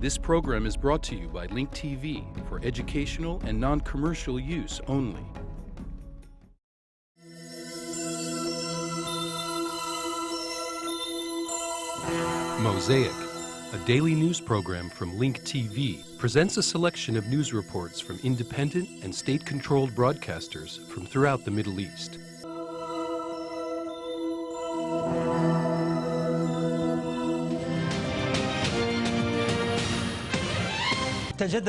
This program is brought to you by Link TV for educational and non-commercial use only. Mosaic, a daily news program from Link TV, presents a selection of news reports from independent and state-controlled broadcasters from throughout the Middle East. Clashes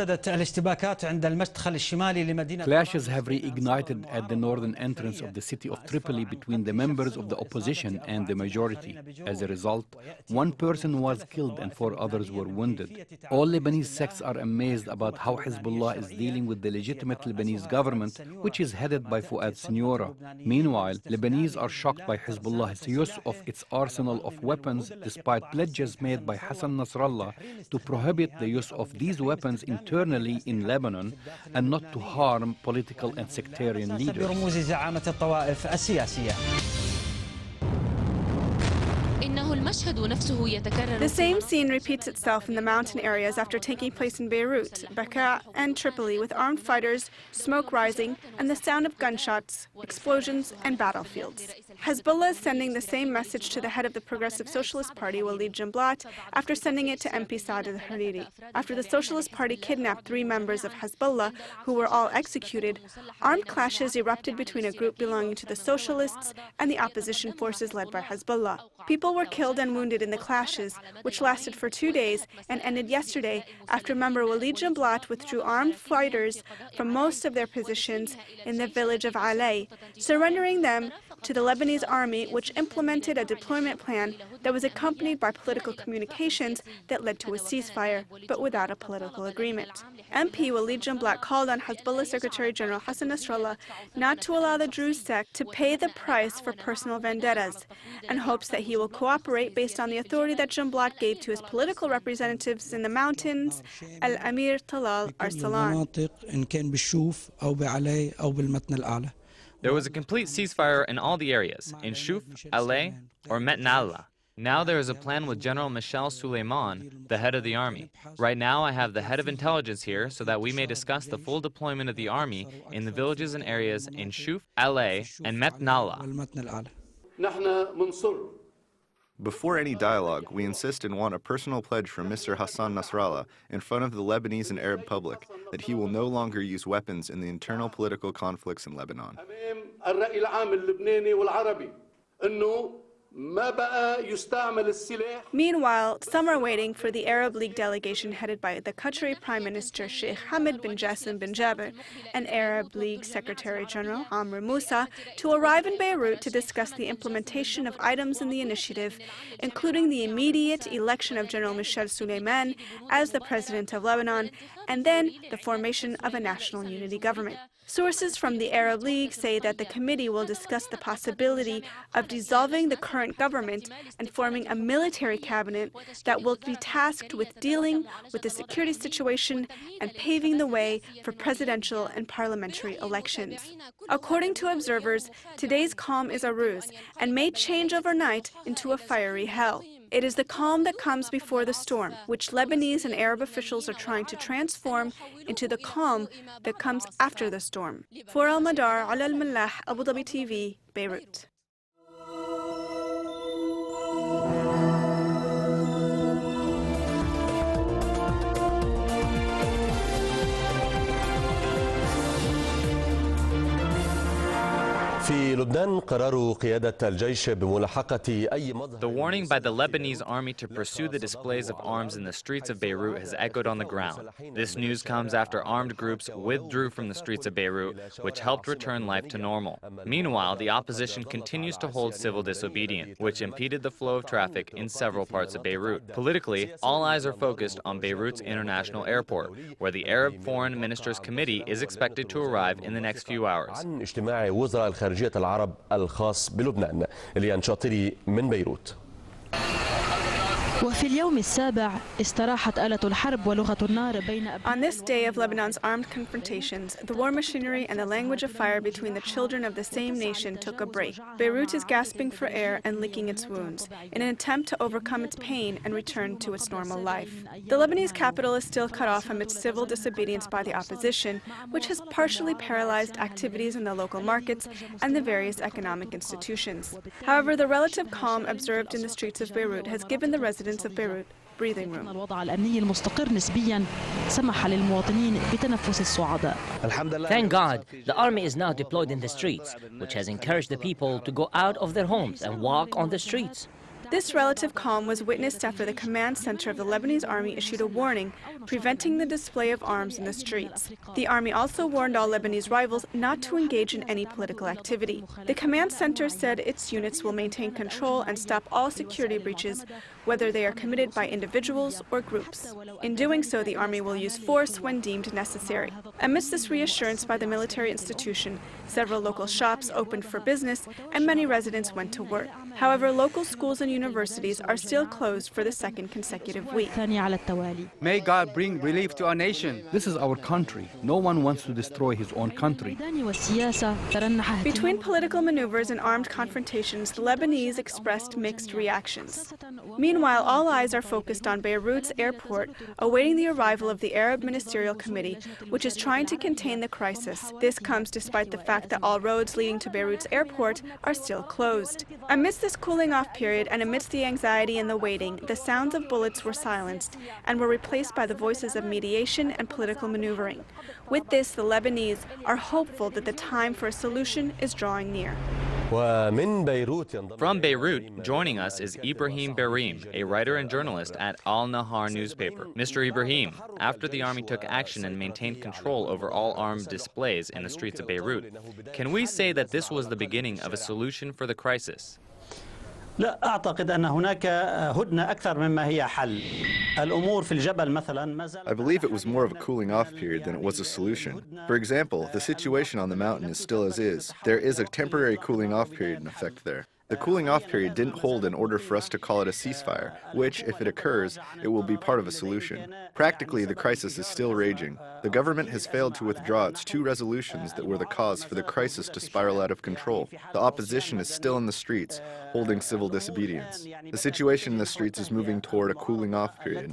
have reignited at the northern entrance of the city of Tripoli between the members of the opposition and the majority. As a result, one person was killed and 4 others were wounded. All Lebanese sects are amazed about how Hezbollah is dealing with the legitimate Lebanese government, which is headed by Fouad Siniora. Meanwhile, Lebanese are shocked by Hezbollah's use of its arsenal of weapons, despite pledges made by Hassan Nasrallah to prohibit the use of these weapons internally in Lebanon and not to harm political and sectarian leaders. The same scene repeats itself in the mountain areas after taking place in Beirut, Bekaa, and Tripoli, with armed fighters, smoke rising, and the sound of gunshots, explosions, and battlefields. Hezbollah is sending the same message to the head of the Progressive Socialist Party, Walid Jamal, after sending it to MP Saad al-Hariri. After the Socialist Party kidnapped 3 members of Hezbollah, who were all executed, armed clashes erupted between a group belonging to the Socialists and the opposition forces led by Hezbollah. People were killed and wounded in the clashes, which lasted for 2 days and ended yesterday after member Walid Jamal withdrew armed fighters from most of their positions in the village of Alay, surrendering them to the Lebanese army, which implemented a deployment plan that was accompanied by political communications that led to a ceasefire, but without a political agreement. MP Walid Jamal called on Hezbollah Secretary General Hassan Nasrallah not to allow the Druze sect to pay the price for personal vendettas, and hopes that he will cooperate based on the authority that Jamal gave to his political representatives in the mountains, Al-Amir Talal Arsalan. There was a complete ceasefire in all the areas, in Shuf, Alay, or Metnalla. Now there is a plan with General Michel Suleiman, the head of the army. Right now I have the head of intelligence here so that we may discuss the full deployment of the army in the villages and areas in Shuf, Alay, and Metnalla. Before any dialogue, we insist and want a personal pledge from Mr. Hassan Nasrallah in front of the Lebanese and Arab public that he will no longer use weapons in the internal political conflicts in Lebanon. Meanwhile, some are waiting for the Arab League delegation headed by the Qatari Prime Minister Sheikh Hamad bin Jassim bin Jaber and Arab League Secretary General Amr Moussa to arrive in Beirut to discuss the implementation of items in the initiative, including the immediate election of General Michel Suleiman as the President of Lebanon, and then the formation of a national unity government. Sources from the Arab League say that the committee will discuss the possibility of dissolving the current government and forming a military cabinet that will be tasked with dealing with the security situation and paving the way for presidential and parliamentary elections. According to observers, today's calm is a ruse and may change overnight into a fiery hell. It is the calm that comes before the storm, which Lebanese and Arab officials are trying to transform into the calm that comes after the storm. For Al Madar, Ala Al Mallah, Abu Dhabi TV, Beirut. The warning by the Lebanese army to pursue the displays of arms in the streets of Beirut has echoed on the ground. This news comes after armed groups withdrew from the streets of Beirut, which helped return life to normal. Meanwhile, the opposition continues to hold civil disobedience, which impeded the flow of traffic in several parts of Beirut. Politically, all eyes are focused on Beirut's international airport, where the Arab Foreign Ministers Committee is expected to arrive in the next few hours. العرب الخاص بلبنان. إليان شاطري من بيروت. وفي اليوم السابع استراحت آلة الحرب ولغة النار بين On this day of Lebanon's armed confrontations, the war machinery and the language of fire between the children of the same nation took a break. Beirut is gasping for air and licking its wounds in an attempt to overcome its pain and return to its normal life. The Lebanese capital is still cut off amidst civil disobedience by the opposition, which has partially paralyzed activities in the local markets and the various economic institutions. However, the relative calm observed in the streets of Beirut has given the residents of Beirut breathing room. الوضع الأمني المستقر نسبيا سمح للمواطنين بتنفس الصعداء. Thank God, the army is now deployed in the streets, which has encouraged the people to go out of their homes and walk on the streets. This relative calm was witnessed after the command center of the Lebanese army issued a warning preventing the display of arms in the streets. The army also warned all Lebanese rivals not to engage in any political activity. The command center said its units will maintain control and stop all security breaches, whether they are committed by individuals or groups. In doing so, the army will use force when deemed necessary. Amidst this reassurance by the military institution, several local shops opened for business and many residents went to work. However, local schools and universities are still closed for the second consecutive week. May God bring relief to our nation. This is our country. No one wants to destroy his own country. Between political maneuvers and armed confrontations, the Lebanese expressed mixed reactions. Meanwhile, all eyes are focused on Beirut's airport, awaiting the arrival of the Arab Ministerial Committee, which is trying to contain the crisis. This comes despite the fact that all roads leading to Beirut's airport are still closed. Amidst this cooling-off period and amidst the anxiety and the waiting, the sounds of bullets were silenced and were replaced by the voices of mediation and political maneuvering. With this, the Lebanese are hopeful that the time for a solution is drawing near. From Beirut, joining us is Ibrahim Berim, a writer and journalist at Al Nahar newspaper. Mr. Ibrahim, after the army took action and maintained control over all armed displays in the streets of Beirut, can we say that this was the beginning of a solution for the crisis? لا أعتقد أن هناك هدنة أكثر مما هي حل. الأمور في الجبل مثلا ما زالت. I believe it was more of a cooling off period than it was a solution. For example, the situation on the mountain is still as is. There is a temporary cooling off period in effect there. The cooling off period didn't hold in order for us to call it a ceasefire, which, if it occurs, it will be part of a solution. Practically, the crisis is still raging. The government has failed to withdraw its 2 resolutions that were the cause for the crisis to spiral out of control. The opposition is still in the streets, holding civil disobedience. The situation in the streets is moving toward a cooling off period.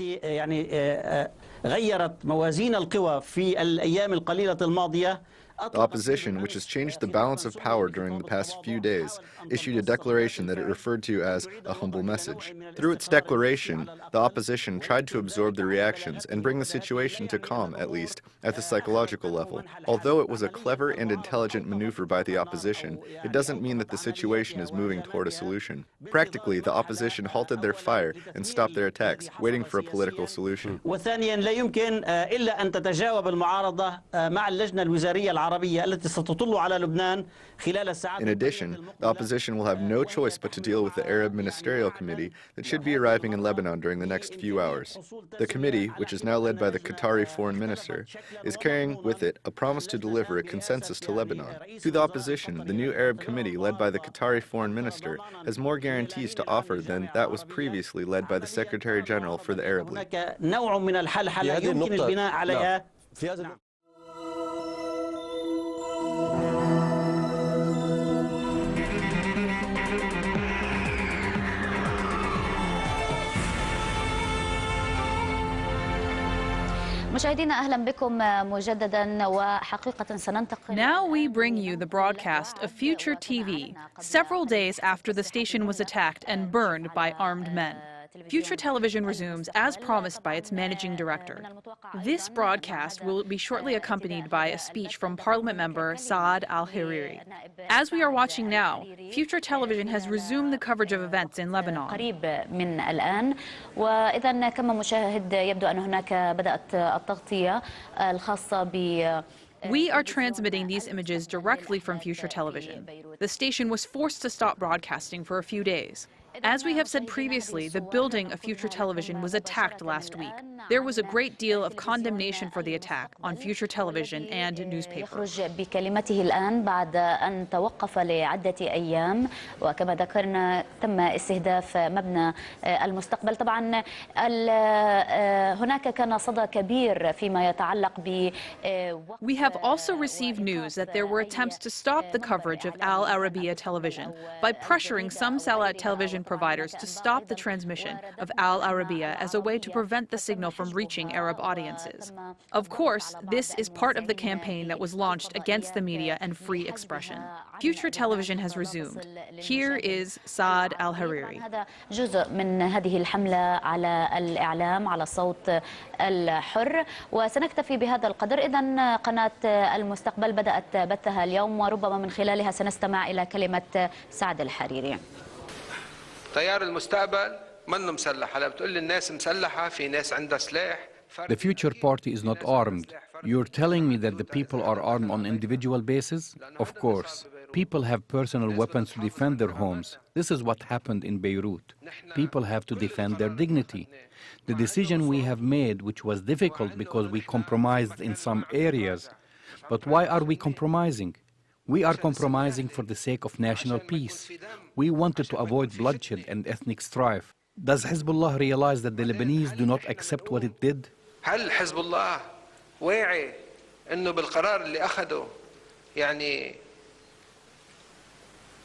غيرت موازين القوى في الأيام القليلة الماضية. The opposition, which has changed the balance of power during the past few days, issued a declaration that it referred to as a humble message. Through its declaration, the opposition tried to absorb the reactions and bring the situation to calm, at least, at the psychological level. Although it was a clever and intelligent maneuver by the opposition, it doesn't mean that the situation is moving toward a solution. Practically, the opposition halted their fire and stopped their attacks, waiting for a political solution. وثانيا لا يمكن إلا أن تتجاوب المعارضة مع اللجنة الوزارية العربية التي ستطل على لبنان خلال الساعات. In addition, the opposition will have no choice but to deal with the Arab Ministerial Committee that should be arriving in Lebanon during the next few hours. The committee, which is now led by the Qatari foreign minister, is carrying with it a promise to deliver a consensus to Lebanon. To the opposition, the new Arab committee led by the Qatari foreign minister has more guarantees to offer than that was previously led by the Secretary General for the Arab League. نوع من الحل يمكن البناء عليها. مشاهدينا أهلا بكم مجددا وحقيقة سننتقل. Now we bring you the broadcast of Future TV, several days after the station was attacked and burned by armed men. Future Television resumes as promised by its managing director. This broadcast will be shortly accompanied by a speech from Parliament member Saad Al-Hariri. As we are watching now, Future Television has resumed the coverage of events in Lebanon. قريب من الآن وإذا كما مشاهد يبدو أن هناك بدأت التغطية الخاصة ب We are transmitting these images directly from Future Television. The station was forced to stop broadcasting for a few days. As we have said previously, the building of Future Television was attacked last week. There was a great deal of condemnation for the attack on Future Television and newspaper. يخرج بكلمته الآن بعد أن توقف لعدة أيام، وكما ذكرنا تم استهداف مبنى المستقبل. طبعا هناك كان صدى كبير فيما يتعلق ب We have also received news that there were attempts to stop the coverage of Al Arabiya television by pressuring some satellite television providers to stop the transmission of Al Arabiya as a way to prevent the signal from reaching Arab audiences. Of course, this is part of the campaign that was launched against the media and free expression. Future Television has resumed. Here is Saad Al-Hariri. هذا جزء من هذه الحملة على الإعلام على الصوت الحر، وسنكتفي بهذا القدر. إذن قناة المستقبل بدأت بثها اليوم، وربما من خلالها سنستمع إلى كلمة سعد الحريري. تيار المستقبل منه مسلح، هلا بتقول لي الناس مسلحة، في ناس عندها سلاح. The Future Party is not armed. You're telling me that the people are armed on individual basis? Of course. People have personal weapons to defend their homes. This is what happened in Beirut. People have to defend their dignity. The decision we have made, which was difficult because we compromised in some areas. But why are we compromising? We are compromising for the sake of national peace. We wanted to avoid bloodshed and ethnic strife. Does Hezbollah realize that the Lebanese do not accept what it did? هل حزب الله واعي إنه بالقرار اللي أخده يعني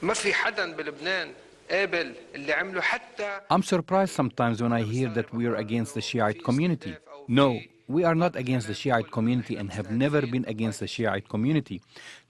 ما في حدا بلبنان قابل اللي عمله حتى. I'm surprised sometimes when I hear that we are against the Shiite community. No, we are not against the Shiite community and have never been against the Shiite community.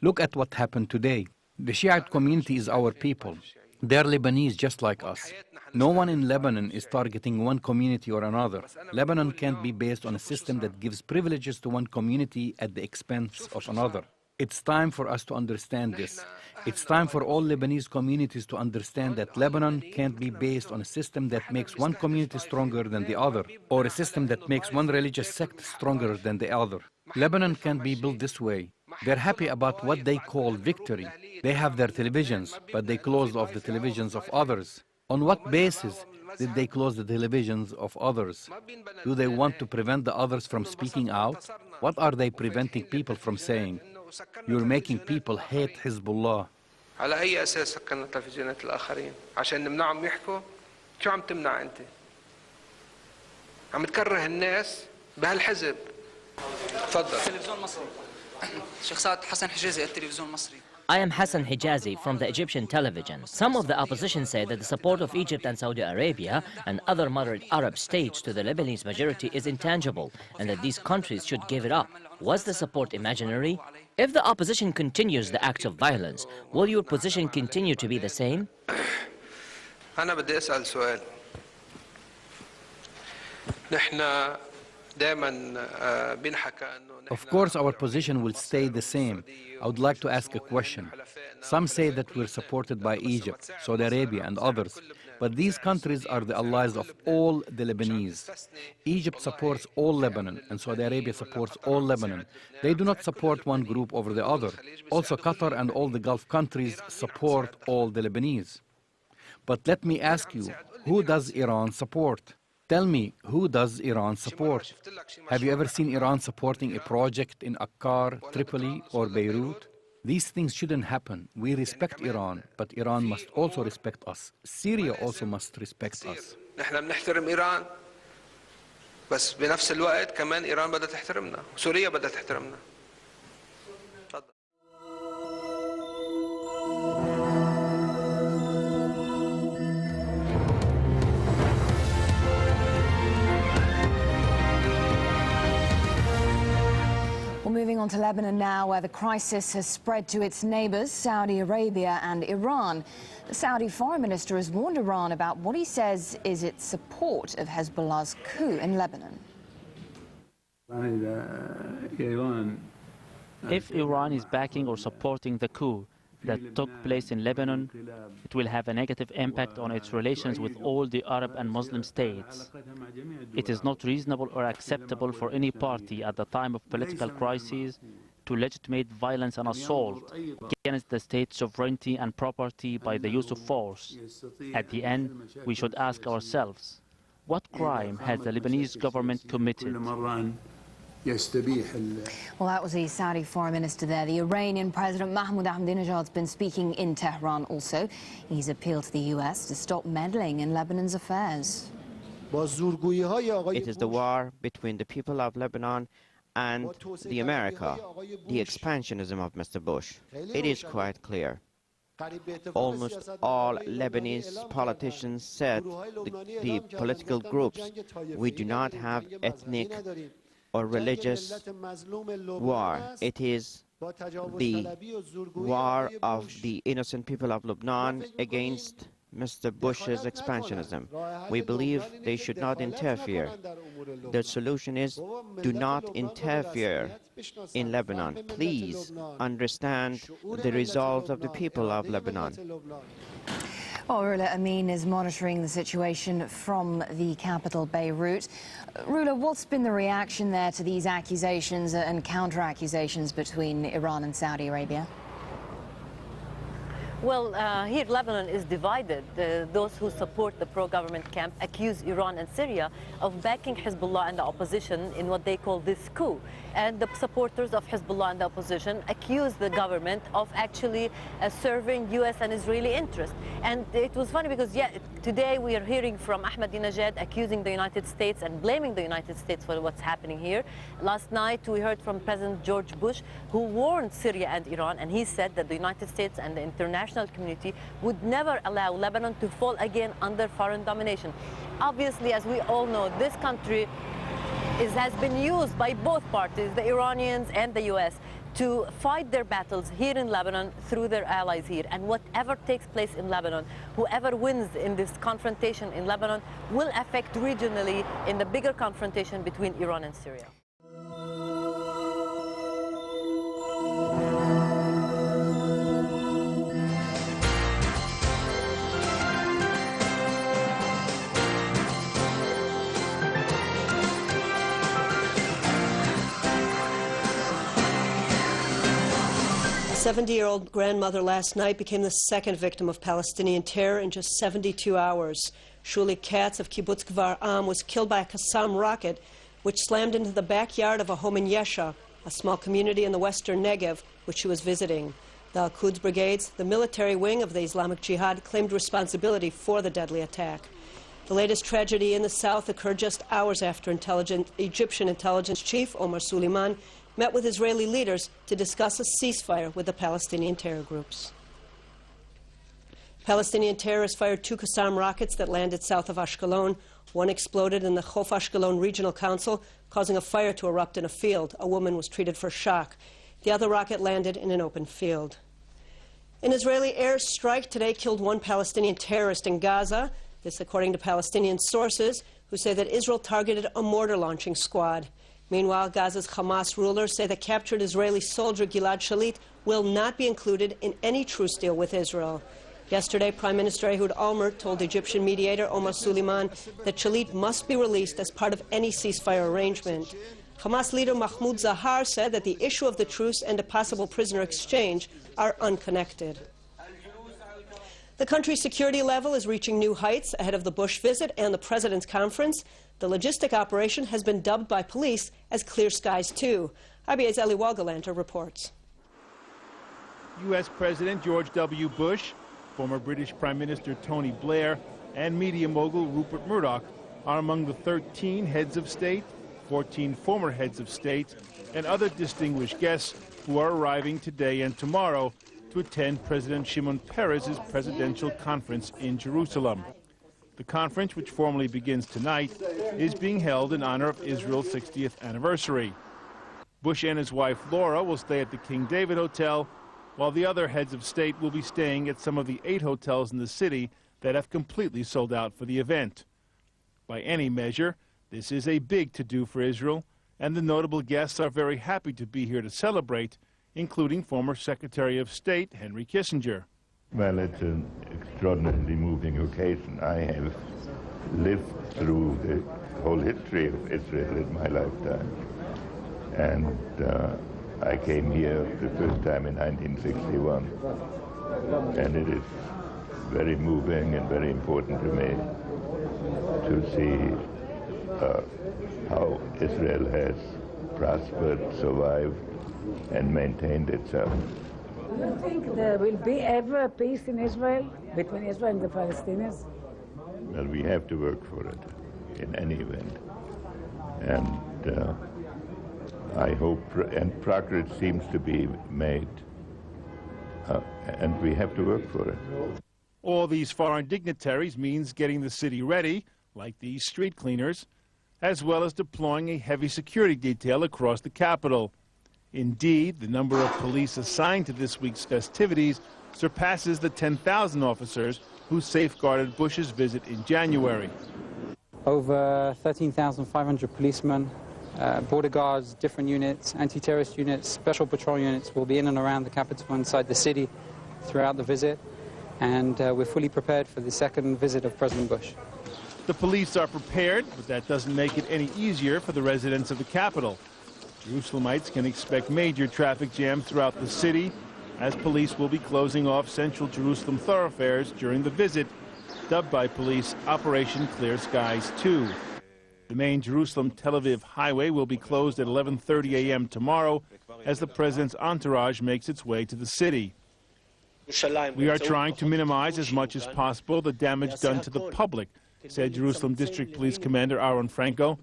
Look at what happened today. The Shiite community is our people. They're Lebanese just like us. No one in Lebanon is targeting one community or another. Lebanon can't be based on a system that gives privileges to one community at the expense of another. It's time for us to understand this. It's time for all Lebanese communities to understand that Lebanon can't be based on a system that makes one community stronger than the other, or a system that makes one religious sect stronger than the other. Lebanon can't be built this way. They're happy about what they call victory. They have their televisions, but they closed off the televisions of others. On what basis did they close the televisions of others? Do they want to prevent the others from speaking out? What are they preventing people from saying? You're making people hate Hezbollah. على أي أساس سكرنا تلفزيونات الآخرين؟ عشان نمنعهم يحكوا؟ شو عم تمنع أنت؟ عم تكره الناس بهالحزب. تفضل. التلفزيون المصري. شيخ سعد حسن حجازي التلفزيون المصري. I am Hassan Hijazi from the Egyptian television. Some of the opposition say that the support of Egypt and Saudi Arabia and other moderate Arab states to the Lebanese majority is intangible and that these countries should give it up. Was the support imaginary? If the opposition continues the acts of violence, will your position continue to be the same? أنا بدي أسأل سؤال. نحن دائما بنحكى إنه. Of course, our position will stay the same. I would like to ask a question. Some say that we're supported by Egypt, Saudi Arabia, and others. But these countries are the allies of all the Lebanese. Egypt supports all Lebanon, and Saudi Arabia supports all Lebanon. They do not support one group over the other. Also, Qatar and all the Gulf countries support all the Lebanese. But let me ask you, who does Iran support? Tell me, who does Iran support? Have you ever seen Iran supporting a project in Akkar, Tripoli, or Beirut? These things shouldn't happen. We respect Iran, but Iran must also respect us. Syria also must respect us. نحن بنحترم إيران، بس بنفس الوقت كمان إيران بدها تحترمنا، سوريا بدها تحترمنا. Moving on to Lebanon now, where the crisis has spread to its neighbors, Saudi Arabia and Iran. The Saudi foreign minister has warned Iran about what he says is its support of Hezbollah's coup in Lebanon. If Iran is backing or supporting the coup that took place in Lebanon, it will have a negative impact on its relations with all the Arab and Muslim states. It is not reasonable or acceptable for any party at the time of political crises to legitimate violence and assault against the state's sovereignty and property by the use of force. At the end, we should ask ourselves, what crime has the Lebanese government committed? Well, that was the Saudi foreign minister there. The Iranian President Mahmoud Ahmadinejad's been speaking in Tehran also. He's appealed to the U.S. to stop meddling in Lebanon's affairs. It is the war between the people of Lebanon and the America, the expansionism of Mr. Bush. It is quite clear. Almost all Lebanese politicians said, the political groups, we do not have ethnic or religious war. It is the war of the innocent people of Lebanon against Mr. Bush's expansionism. We believe they should not interfere. The solution is, do not interfere in Lebanon. Please understand the resolve of the people of Lebanon. Well, Rula Amin is monitoring the situation from the capital, Beirut. Rula, what's been the reaction there to these accusations and counter-accusations between Iran and Saudi Arabia? Well, here Lebanon is divided. Those who support the pro-government camp accuse Iran and Syria of backing Hezbollah and the opposition in what they call this coup. And the supporters of Hezbollah and the opposition accuse the government of actually serving U.S. and Israeli interests. And it was funny because, today we are hearing from Ahmadinejad accusing the United States and blaming the United States for what's happening here. Last night we heard from President George Bush, who warned Syria and Iran, and he said that the United States and the international community would never allow Lebanon to fall again under foreign domination. Obviously, as we all know, this country has been used by both parties, the Iranians and the U.S., to fight their battles here in Lebanon through their allies here. And whatever takes place in Lebanon, whoever wins in this confrontation in Lebanon will affect regionally in the bigger confrontation between Iran and Syria. A 70-year-old grandmother last night became the second victim of Palestinian terror in just 72 hours. Shuli Katz of Kibbutz Kvar Am was killed by a Qassam rocket, which slammed into the backyard of a home in Yesha, a small community in the western Negev, which she was visiting. The Al-Quds Brigades, the military wing of the Islamic Jihad, claimed responsibility for the deadly attack. The latest tragedy in the south occurred just hours after Egyptian intelligence chief Omar Suleiman met with Israeli leaders to discuss a ceasefire with the Palestinian terror groups. Palestinian terrorists fired 2 Qassam rockets that landed south of Ashkelon. One exploded in the Chof Ashkelon Regional Council, causing a fire to erupt in a field. A woman was treated for shock. The other rocket landed in an open field. An Israeli airstrike today killed 1 Palestinian terrorist in Gaza. This according to Palestinian sources, who say that Israel targeted a mortar launching squad. Meanwhile, Gaza's Hamas rulers say the captured Israeli soldier Gilad Shalit will not be included in any truce deal with Israel. Yesterday, Prime Minister Ehud Olmert told Egyptian mediator Omar Suleiman that Shalit must be released as part of any ceasefire arrangement. Hamas leader Mahmoud Zahar said that the issue of the truce and a possible prisoner exchange are unconnected. The country's security level is reaching new heights ahead of the Bush visit and the President's conference. The logistic operation has been dubbed by police as Clear Skies 2. IBA's Eli Walgalanter reports. U.S. President George W. Bush, former British Prime Minister Tony Blair, and media mogul Rupert Murdoch are among the 13 heads of state, 14 former heads of state, and other distinguished guests who are arriving today and tomorrow to attend President Shimon Peres's presidential conference in Jerusalem. The conference, which formally begins tonight, is being held in honor of Israel's 60th anniversary. Bush and his wife Laura will stay at the King David Hotel, while the other heads of state will be staying at some of the 8 hotels in the city that have completely sold out for the event. By any measure, this is a big to-do for Israel, and the notable guests are very happy to be here to celebrate, including former Secretary of State Henry Kissinger. Well, it's an extraordinarily moving occasion. I have lived through the whole history of Israel in my lifetime. And I came here the first time in 1961, and it is very moving and very important to me to see how Israel has prospered, survived, and maintained itself. Do you think there will be ever peace in Israel, between Israel and the Palestinians? Well, we have to work for it in any event. And I hope, and progress seems to be made, and we have to work for it. All these foreign dignitaries means getting the city ready, like these street cleaners, as well as deploying a heavy security detail across the capital. Indeed, the number of police assigned to this week's festivities surpasses the 10,000 officers who safeguarded Bush's visit in January. Over 13,500 policemen, border guards, different units, anti-terrorist units, special patrol units will be in and around the capital inside the city throughout the visit, and we're fully prepared for the second visit of President Bush. The police are prepared, but that doesn't make it any easier for the residents of the capital. Jerusalemites can expect major traffic jams throughout the city, as police will be closing off central Jerusalem thoroughfares during the visit, dubbed by police Operation Clear Skies 2. The main Jerusalem-Tel Aviv highway will be closed at 11:30 a.m. tomorrow as the president's entourage makes its way to the city. We are trying to minimize as much as possible the damage done to the public, said Jerusalem District Police Commander Aaron Franco.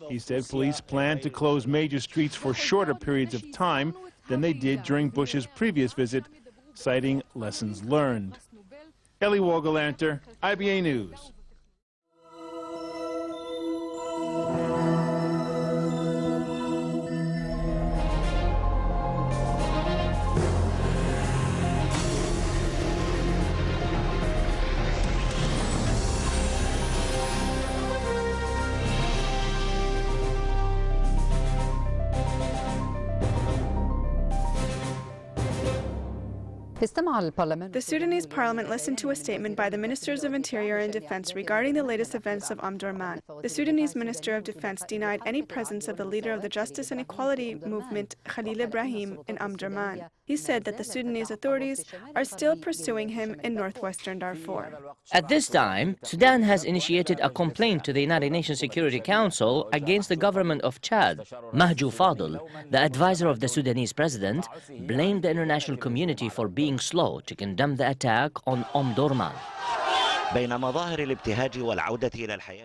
He said police plan to close major streets for shorter periods of time than they did during Bush's previous visit, citing lessons learned. Eli Wogelanter, IBA News. The Sudanese parliament listened to a statement by the Ministers of Interior and Defense regarding the latest events of Omdurman. The Sudanese Minister of Defense denied any presence of the leader of the Justice and Equality Movement, Khalil Ibrahim, in Omdurman. He said that the Sudanese authorities are still pursuing him in northwestern Darfur. At this time, Sudan has initiated a complaint to the United Nations Security Council against the government of Chad. Mahjou Fadl, the advisor of the Sudanese president, blamed the international community for being slow to condemn the attack on Omdurman.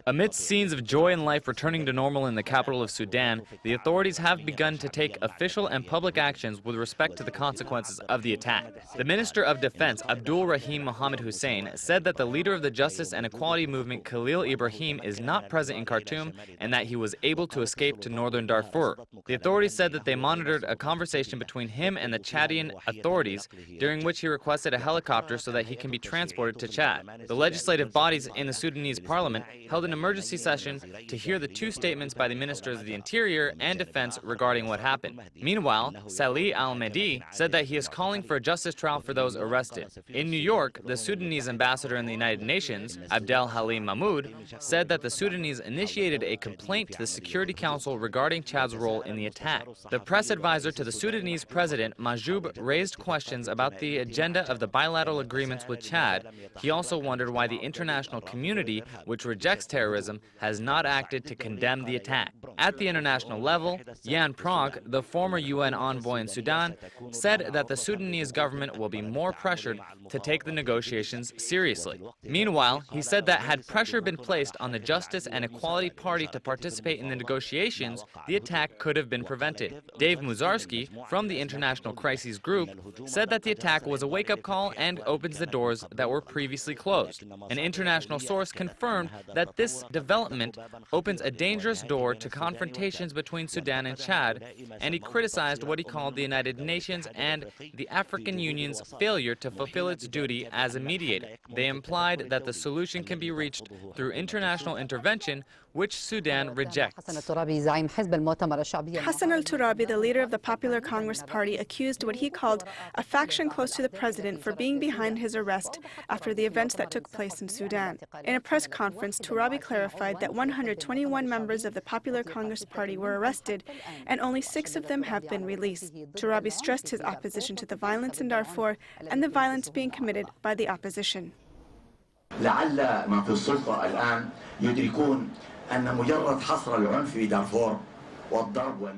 Amidst scenes of joy and life returning to normal in the capital of Sudan, the authorities have begun to take official and public actions with respect to the consequences of the attack. The Minister of Defense, Abdul Rahim Mohammed Hussein, said that the leader of the Justice and Equality Movement, Khalil Ibrahim, is not present in Khartoum and that he was able to escape to northern Darfur. The authorities said that they monitored a conversation between him and the Chadian authorities, during which he requested a helicopter so that he can be transported to Chad. The legislative bodies in the Sudanese parliament held an emergency session to hear the two statements by the Ministers of the Interior and Defense regarding what happened. Meanwhile, Salih al-Mahdi said that he is calling for a justice trial for those arrested. In New York, the Sudanese ambassador in the United Nations, Abdel Halim Mahmoud, said that the Sudanese initiated a complaint to the Security Council regarding Chad's role in the attack. The press advisor to the Sudanese president, Mahjoub, raised questions about the agenda of the bilateral agreements with Chad. He also wondered why the international community, which rejects terrorism, has not acted to condemn the attack. At the international level, Jan Pronk, the former UN envoy in Sudan, said that the Sudanese government will be more pressured to take the negotiations seriously. Meanwhile, he said that had pressure been placed on the Justice and Equality Party to participate in the negotiations, the attack could have been prevented. Dave Muzarski, from the International Crises Group, said that the attack was a wake-up call and opens the doors that were previously closed. An international source confirmed that this development opens a dangerous door to confrontations between Sudan and Chad, and he criticized what he called the United Nations and the African Union's failure to fulfill its duty as a mediator. They implied that the solution can be reached through international intervention, which Sudan rejects. Hassan al-Turabi, the leader of the Popular Congress Party, accused what he called a faction close to the president for being behind his arrest after the events that took place in Sudan. In a press conference, Turabi clarified that 121 members of the Popular Congress Party were arrested, and only 6 of them have been released. Turabi stressed his opposition to the violence in Darfur and the violence being committed by the opposition. لعل من في السلطة الآن يدركون أن مجرد حصر العنف في دارفور.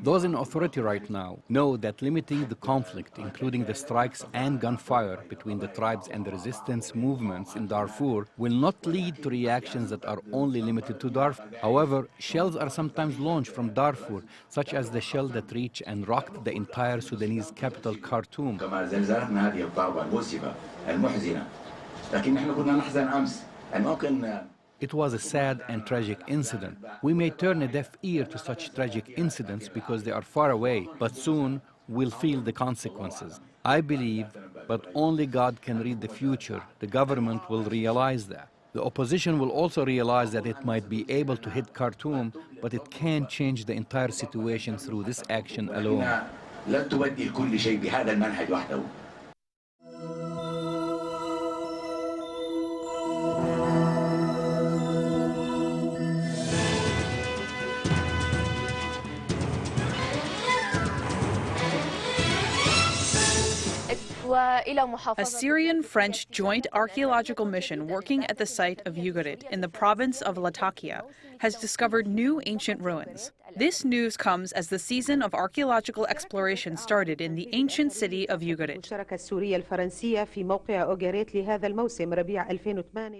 Those in authority right now know that limiting the conflict, including the strikes and gunfire between the tribes and the resistance movements in Darfur, will not lead to reactions that are only limited to Darfur. However, shells are sometimes launched from Darfur, such as the shell that reached and rocked the entire Sudanese capital, Khartoum. It was a sad and tragic incident. We may turn a deaf ear to such tragic incidents because they are far away, but soon we'll feel the consequences. I believe, but only God can read the future. The government will realize that. The opposition will also realize that it might be able to hit Khartoum, but it can't change the entire situation through this action alone. A Syrian-French joint archaeological mission working at the site of Ugarit in the province of Latakia has discovered new ancient ruins. This news comes as the season of archaeological exploration started in the ancient city of Ugarit.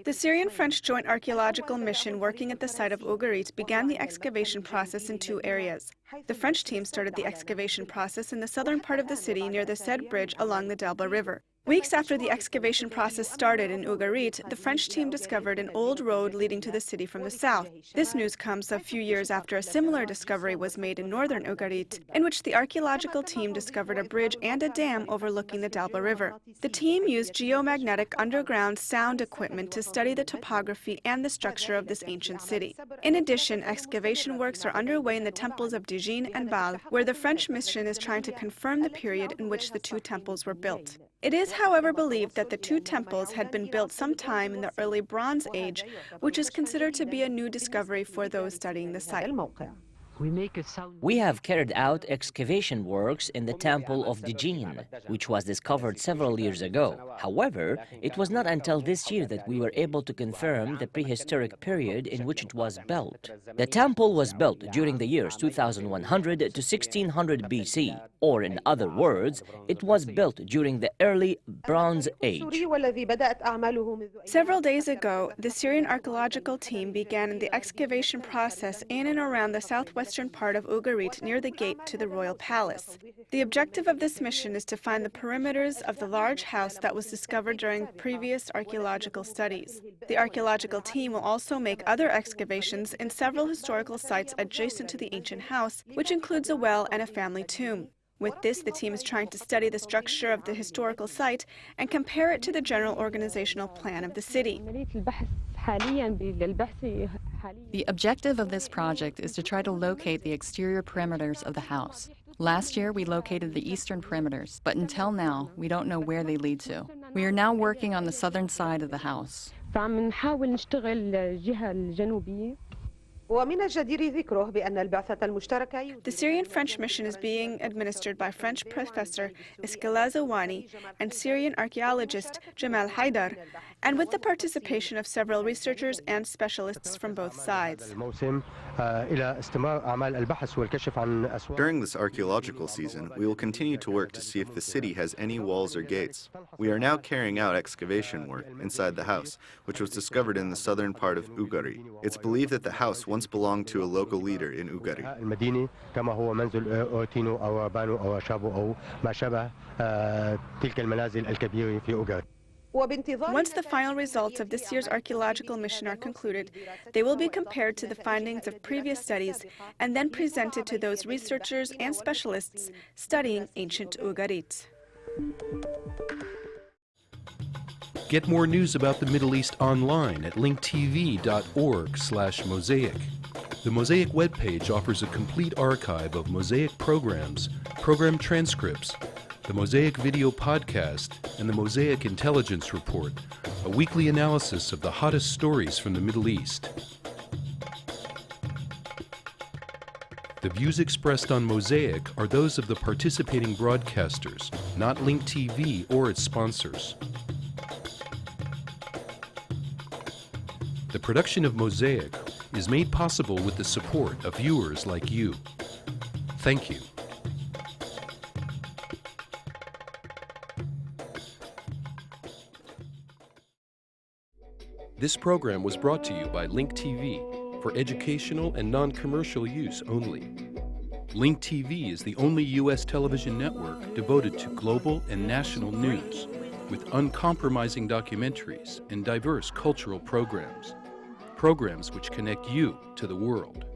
The Syrian-French joint archaeological mission working at the site of Ugarit began the excavation process in 2 areas. The French team started the excavation process in the southern part of the city near the said bridge along the Dalba River. Weeks after the excavation process started in Ugarit, the French team discovered an old road leading to the city from the south. This news comes a few years after a similar discovery was made in northern Ugarit, in which the archaeological team discovered a bridge and a dam overlooking the Dalba River. The team used geomagnetic underground sound equipment to study the topography and the structure of this ancient city. In addition, excavation works are underway in the temples of Dajani and Baal, where the French mission is trying to confirm the period in which the 2 temples were built. It is, however, believed that the 2 temples had been built sometime in the early Bronze Age, which is considered to be a new discovery for those studying the site. We have carried out excavation works in the Temple of Dajani, which was discovered several years ago. However, it was not until this year that we were able to confirm the prehistoric period in which it was built. The temple was built during the years 2100 to 1600 BC, or in other words, it was built during the early Bronze Age. Several days ago, the Syrian archaeological team began the excavation process in and around the southwestern part of Ugarit near the gate to the royal palace. The objective of this mission is to find the perimeters of the large house that was discovered during previous archaeological studies. The archaeological team will also make other excavations in several historical sites adjacent to the ancient house, which includes a well and a family tomb. With this, the team is trying to study the structure of the historical site and compare it to the general organizational plan of the city. The objective of this project is to try to locate the exterior perimeters of the house. Last year, we located the eastern perimeters, but until now, we don't know where they lead to. We are now working on the southern side of the house. The Syrian-French mission is being administered by French professor Iskela Zawani and Syrian archaeologist Jamal Haidar, and with the participation of several researchers and specialists from both sides. During this archaeological season, we will continue to work to see if the city has any walls or gates. We are now carrying out excavation work inside the house, which was discovered in the southern part of Ugarit. It's believed that the house once belonged to a local leader in Ugarit. Once the final results of this year's archaeological mission are concluded, they will be compared to the findings of previous studies and then presented to those researchers and specialists studying ancient Ugarit. Get more news about the Middle East online at linktv.org/Mosaic. The Mosaic webpage offers a complete archive of Mosaic programs, program transcripts, the Mosaic video podcast, and the Mosaic Intelligence Report, a weekly analysis of the hottest stories from the Middle East. The views expressed on Mosaic are those of the participating broadcasters, not Link TV or its sponsors. The production of Mosaic is made possible with the support of viewers like you. Thank you. This program was brought to you by Link TV for educational and non-commercial use only. Link TV is the only U.S. television network devoted to global and national news, with uncompromising documentaries and diverse cultural programs. Programs which connect you to the world.